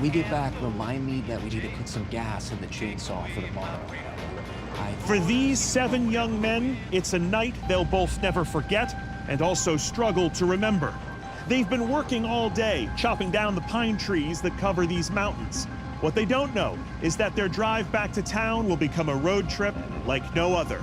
we get back, remind me that we need to put some gas in the chainsaw for tomorrow. For these 7 young men, it's a night they'll both never forget and also struggle to remember. They've been working all day, chopping down the pine trees that cover these mountains. What they don't know is that their drive back to town will become a road trip like no other.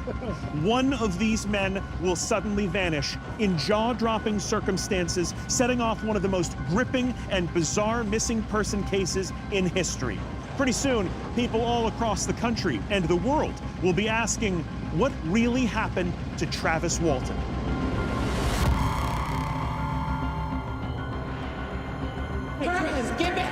One of these men will suddenly vanish in jaw-dropping circumstances, setting off one of the most gripping and bizarre missing person cases in history. Pretty soon, people all across the country and the world will be asking, what really happened to Travis Walton? Hey, Travis, get back!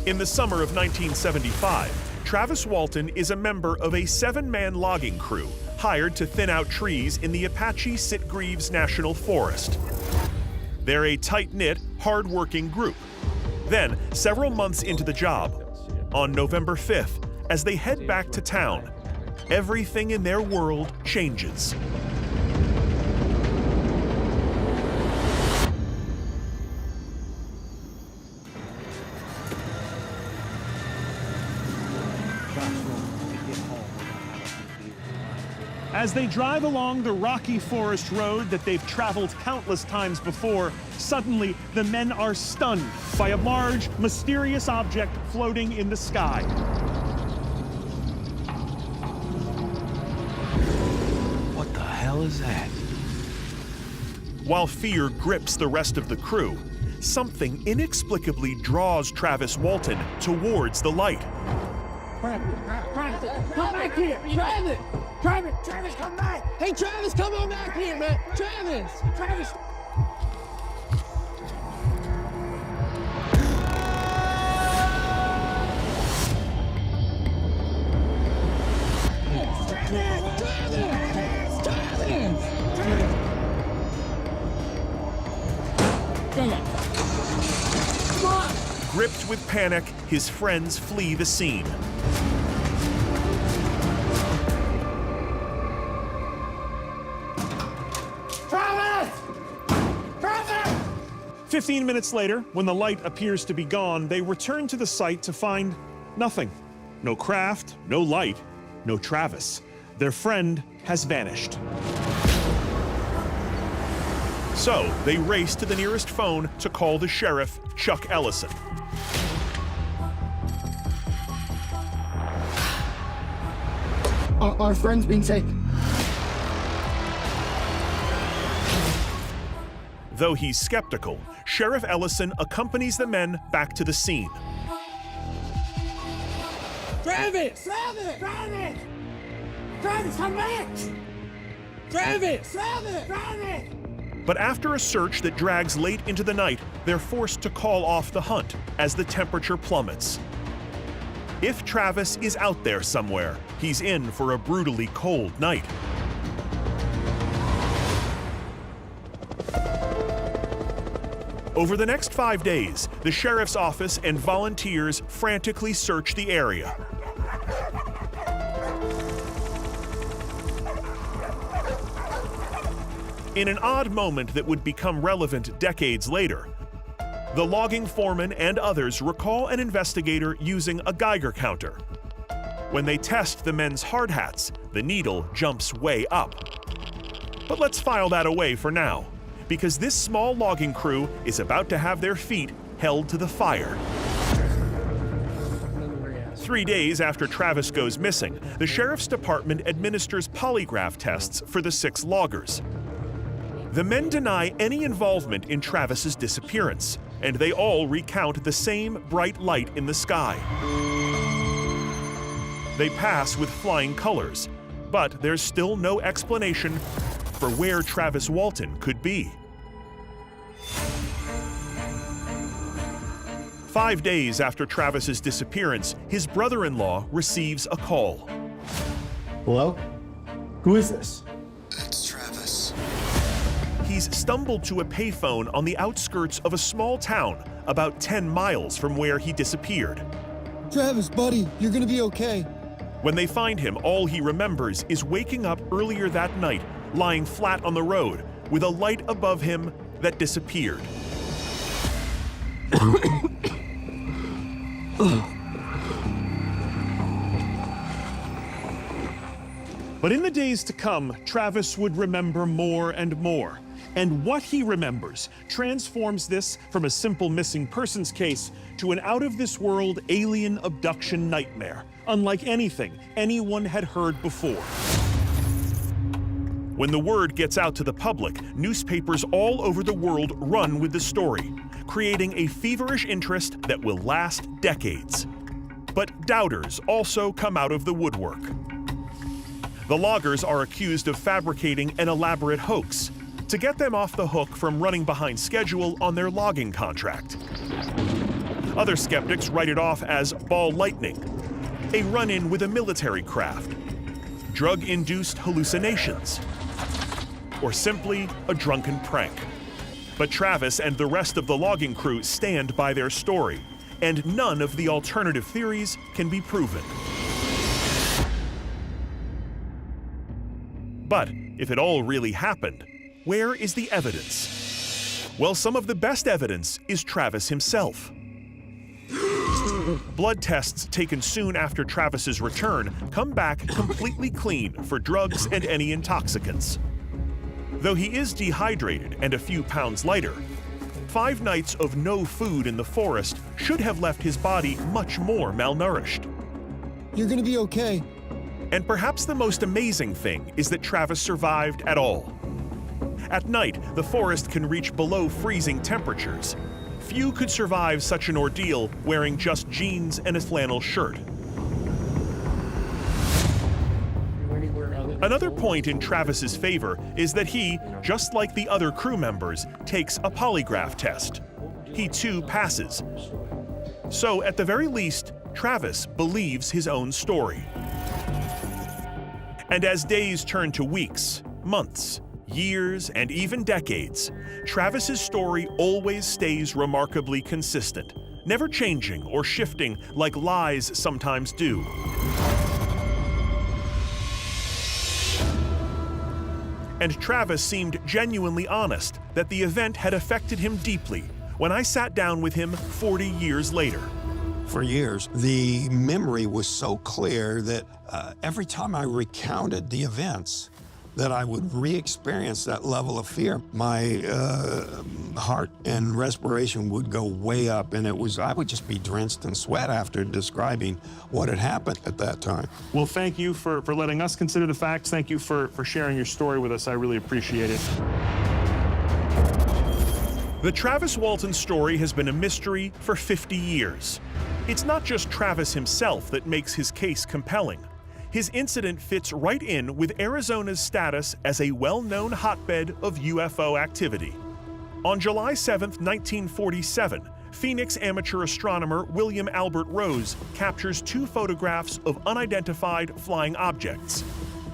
In the summer of 1975, Travis Walton is a member of a 7-man logging crew hired to thin out trees in the Apache Sitgreaves National Forest. They're a tight-knit, hard-working group. Then, several months into the job, on November 5th, as they head back to town, everything in their world changes. As they drive along the rocky forest road that they've traveled countless times before, suddenly the men are stunned by a large, mysterious object floating in the sky. What the hell is that? While fear grips the rest of the crew, something inexplicably draws Travis Walton towards the light. Travis, come back here! Travis! Travis, come back! Hey, Travis, come on back here, man! Travis! Gripped with panic, his friends flee the scene. Travis! 15 minutes later, when the light appears to be gone, they return to the site to find nothing. No craft, no light, no Travis. Their friend has vanished. So they race to the nearest phone to call the sheriff, Chuck Ellison. Our friend's being taken. Though he's skeptical, Sheriff Ellison accompanies the men back to the scene. Travis, come back! Travis! But after a search that drags late into the night, they're forced to call off the hunt as the temperature plummets. If Travis is out there somewhere, he's in for a brutally cold night. Over the next 5 days, the sheriff's office and volunteers frantically search the area. In an odd moment that would become relevant decades later, the logging foreman and others recall an investigator using a Geiger counter. When they test the men's hard hats, the needle jumps way up. But let's file that away for now, because this small logging crew is about to have their feet held to the fire. 3 days after Travis goes missing, the sheriff's department administers polygraph tests for the 6 loggers. The men deny any involvement in Travis's disappearance, and they all recount the same bright light in the sky. They pass with flying colors, but there's still no explanation for where Travis Walton could be. 5 days after Travis's disappearance, his brother-in-law receives a call. Hello? Who is this? It's Travis. He's stumbled to a payphone on the outskirts of a small town about 10 miles from where he disappeared. Travis, buddy, you're gonna be okay. When they find him, all he remembers is waking up earlier that night, lying flat on the road, with a light above him that disappeared. But in the days to come, Travis would remember more and more. And what he remembers transforms this from a simple missing persons case to an out-of-this-world alien abduction nightmare, unlike anything anyone had heard before. When the word gets out to the public, newspapers all over the world run with the story, creating a feverish interest that will last decades. But doubters also come out of the woodwork. The loggers are accused of fabricating an elaborate hoax to get them off the hook from running behind schedule on their logging contract. Other skeptics write it off as ball lightning, a run-in with a military craft, drug-induced hallucinations, or simply a drunken prank. But Travis and the rest of the logging crew stand by their story, and none of the alternative theories can be proven. But if it all really happened, where is the evidence? Well, some of the best evidence is Travis himself. Blood tests taken soon after Travis's return come back completely clean for drugs and any intoxicants. Though he is dehydrated and a few pounds lighter, 5 nights of no food in the forest should have left his body much more malnourished. You're gonna be okay. And perhaps the most amazing thing is that Travis survived at all. At night, the forest can reach below freezing temperatures. Few could survive such an ordeal wearing just jeans and a flannel shirt. Another point in Travis's favor is that he, just like the other crew members, takes a polygraph test. He too passes. So at the very least, Travis believes his own story. And as days turn to weeks, months, years, and even decades, Travis's story always stays remarkably consistent, never changing or shifting like lies sometimes do. And Travis seemed genuinely honest that the event had affected him deeply when I sat down with him 40 years later. For years, the memory was so clear that every time I recounted the events, that I would re-experience that level of fear. My heart and respiration would go way up, and I would just be drenched in sweat after describing what had happened at that time. Well, thank you for letting us consider the facts. Thank you for sharing your story with us. I really appreciate it. The Travis Walton story has been a mystery for 50 years. It's not just Travis himself that makes his case compelling. His incident fits right in with Arizona's status as a well-known hotbed of UFO activity. On July 7, 1947, Phoenix amateur astronomer William Albert Rose captures 2 photographs of unidentified flying objects.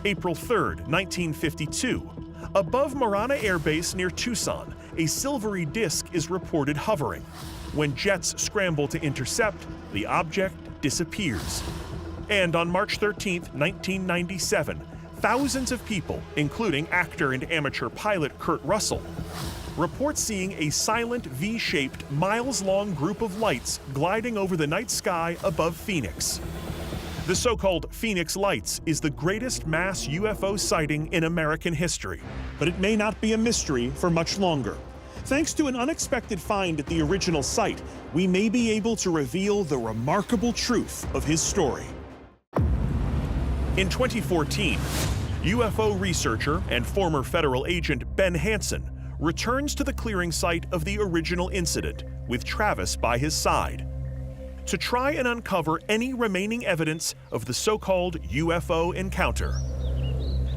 April 3, 1952, above Marana Air Base near Tucson, a silvery disk is reported hovering. When jets scramble to intercept, the object disappears. And on March 13, 1997, thousands of people, including actor and amateur pilot Kurt Russell, report seeing a silent V-shaped, miles-long group of lights gliding over the night sky above Phoenix. The so-called Phoenix Lights is the greatest mass UFO sighting in American history, but it may not be a mystery for much longer. Thanks to an unexpected find at the original site, we may be able to reveal the remarkable truth of his story. In 2014, UFO researcher and former federal agent Ben Hansen returns to the clearing site of the original incident with Travis by his side to try and uncover any remaining evidence of the so-called UFO encounter.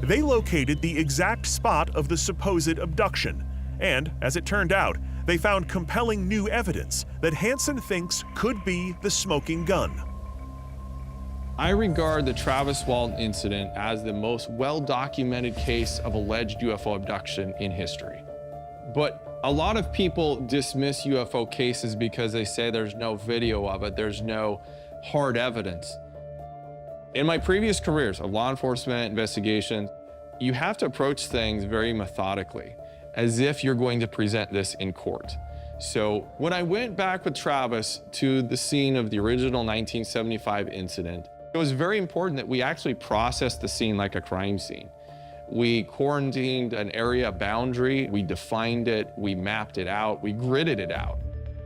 They located the exact spot of the supposed abduction, and, as it turned out, they found compelling new evidence that Hansen thinks could be the smoking gun. I regard the Travis Walton incident as the most well-documented case of alleged UFO abduction in history. But a lot of people dismiss UFO cases because they say there's no video of it, there's no hard evidence. In my previous careers of law enforcement, investigation, you have to approach things very methodically, as if you're going to present this in court. So when I went back with Travis to the scene of the original 1975 incident, it was very important that we actually process the scene like a crime scene. We quarantined an area boundary, we defined it, we mapped it out, we gridded it out.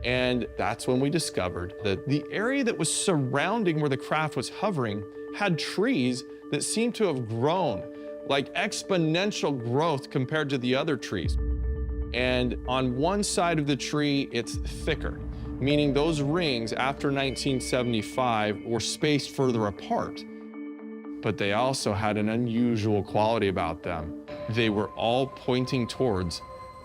And that's when we discovered that the area that was surrounding where the craft was hovering had trees that seemed to have grown, like exponential growth compared to the other trees. And on one side of the tree, it's thicker, meaning those rings after 1975 were spaced further apart. But they also had an unusual quality about them. They were all pointing towards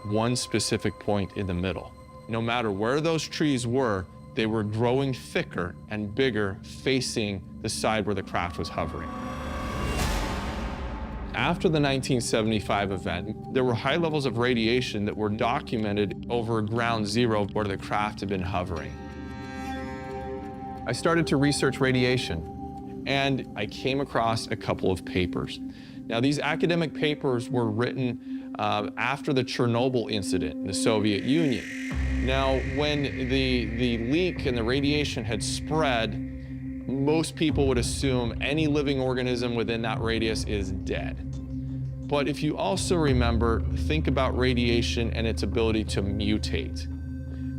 one specific point in the middle. No matter where those trees were, they were growing thicker and bigger facing the side where the craft was hovering. After the 1975 event, there were high levels of radiation that were documented over ground zero where the craft had been hovering. I started to research radiation, and I came across a couple of papers. Now, these academic papers were written after the Chernobyl incident in the Soviet Union. Now, when the leak and the radiation had spread, most people would assume any living organism within that radius is dead. But if you also remember, think about radiation and its ability to mutate.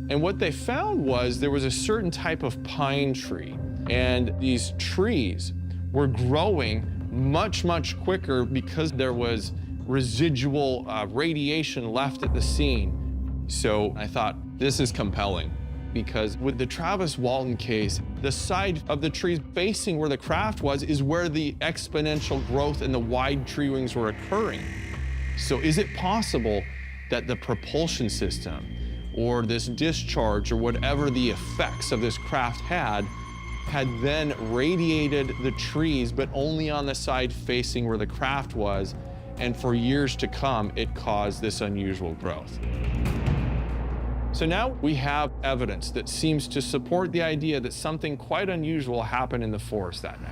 And what they found was there was a certain type of pine tree, and these trees were growing much, much quicker because there was residual radiation left at the scene. So I thought, this is compelling, because with the Travis Walton case, the side of the trees facing where the craft was is where the exponential growth and the wide tree rings were occurring. So is it possible that the propulsion system or this discharge or whatever the effects of this craft had then radiated the trees, but only on the side facing where the craft was, and for years to come, it caused this unusual growth? So now we have evidence that seems to support the idea that something quite unusual happened in the forest that night.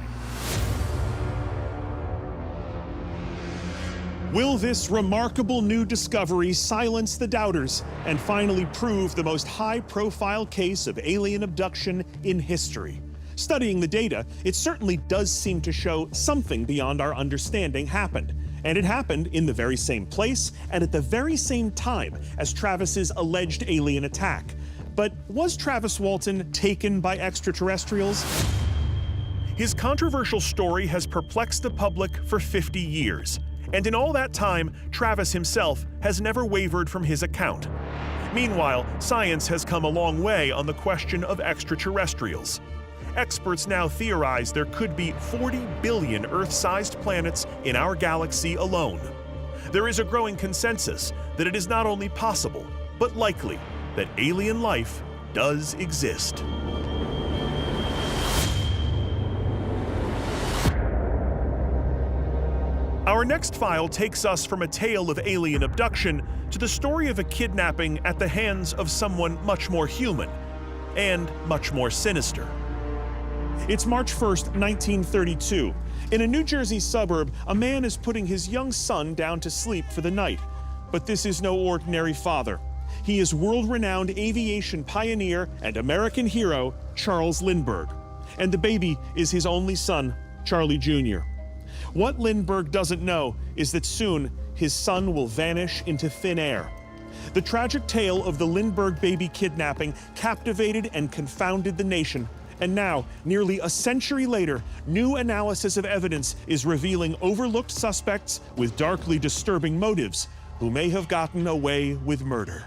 Will this remarkable new discovery silence the doubters and finally prove the most high-profile case of alien abduction in history? Studying the data, it certainly does seem to show something beyond our understanding happened. And it happened in the very same place and at the very same time as Travis's alleged alien attack. But was Travis Walton taken by extraterrestrials? His controversial story has perplexed the public for 50 years. And in all that time, Travis himself has never wavered from his account. Meanwhile, science has come a long way on the question of extraterrestrials. Experts now theorize there could be 40 billion Earth-sized planets in our galaxy alone. There is a growing consensus that it is not only possible, but likely, that alien life does exist. Our next file takes us from a tale of alien abduction to the story of a kidnapping at the hands of someone much more human and much more sinister. It's March 1st, 1932. In a New Jersey suburb, a man is putting his young son down to sleep for the night. But this is no ordinary father. He is world-renowned aviation pioneer and American hero, Charles Lindbergh. And the baby is his only son, Charlie Jr. What Lindbergh doesn't know is that soon his son will vanish into thin air. The tragic tale of the Lindbergh baby kidnapping captivated and confounded the nation. And now, nearly a century later, new analysis of evidence is revealing overlooked suspects with darkly disturbing motives who may have gotten away with murder.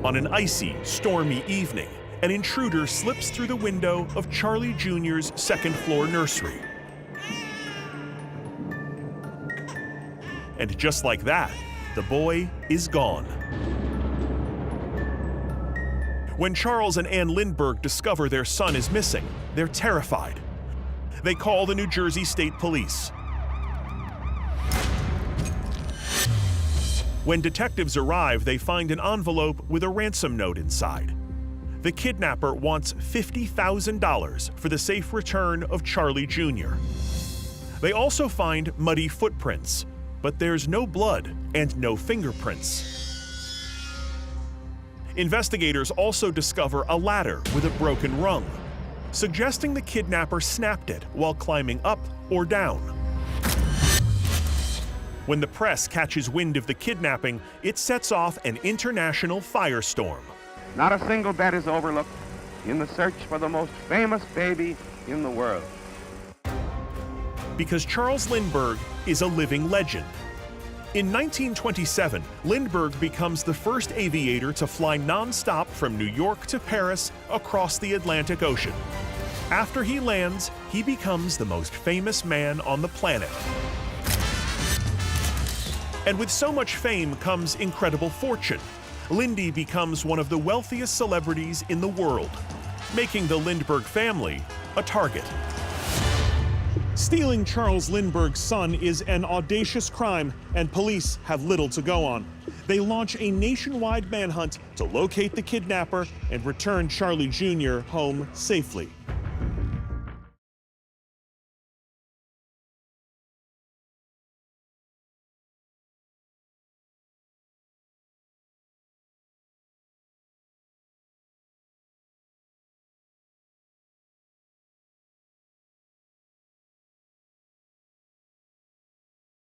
On an icy, stormy evening, an intruder slips through the window of Charlie Jr.'s second-floor nursery. And just like that, the boy is gone. When Charles and Ann Lindbergh discover their son is missing, they're terrified. They call the New Jersey State Police. When detectives arrive, they find an envelope with a ransom note inside. The kidnapper wants $50,000 for the safe return of Charlie Jr. They also find muddy footprints, but there's no blood and no fingerprints. Investigators also discover a ladder with a broken rung, suggesting the kidnapper snapped it while climbing up or down. When the press catches wind of the kidnapping, it sets off an international firestorm. Not a single bet is overlooked in the search for the most famous baby in the world. Because Charles Lindbergh is a living legend. In 1927, Lindbergh becomes the first aviator to fly non-stop from New York to Paris across the Atlantic Ocean. After he lands, he becomes the most famous man on the planet. And with so much fame comes incredible fortune. Lindy becomes one of the wealthiest celebrities in the world, making the Lindbergh family a target. Stealing Charles Lindbergh's son is an audacious crime, and police have little to go on. They launch a nationwide manhunt to locate the kidnapper and return Charlie Jr. home safely.